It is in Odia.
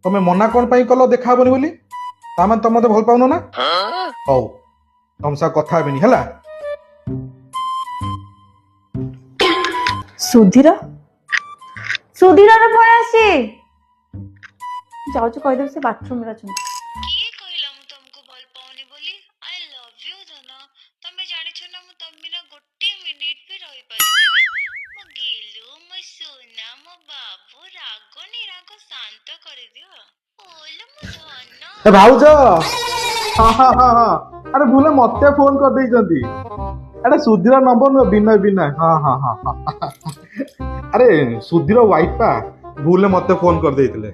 ତମେ ମନା କଣ ପାଇଁ କଲ ଦେଖା ହବନି ବୋଲି? ତାମାନେ ତମେ ମତେ ଭଲ ପାଉନ ନା? ହଉ ତମ ସହ କଥା ହେବିନି ହେଲା। ସୁଧୀର ସୁଧୀରର ପଳେଇ ଆସିଛି। ଯାଉଛି କହିଦେବି ସେ ବାଥରୁମରେ ଅଛନ୍ତି। କିଏ କହିଲା ମୁଁ ତମକୁ ଭଲ ପାଉନି ବୋଲି? ଆଇ ଲଭ୍ ୟୁ ଧନ। ତମେ ଜାଣିଛ ନା ମୁଁ ତମ ବିନା ଗୋଟେ ମିନିଟ ବି ରହିପାରିବିନି। ମୋ ଗିଲୁ, ମୋ ସୁନା, ମୋ ବାବୁ, ରାଗନି, ରାଗ ଶାନ୍ତ କରିଦିଅ। ଓଲୋ ମୋ ଧନ। ଏ ଭାଉଜ, ହଁ ହଁ ହଁ ହଁ, ଆରେ ଭୁଲ ମତେ ଫୋନ କରିଦେଇଛନ୍ତି। ଆରେ ସୁଧୀର ନମ୍ବର ନୁହଁ, ବିନୟ ବିନୟ। ହଁ ହଁ ହଁ ହଁ। ଆରେ ସୁଧୀର ୱାଇଫ ପା, ଭୁଲରେ ମତେ ଫୋନ କରିଦେଇଥିଲେ।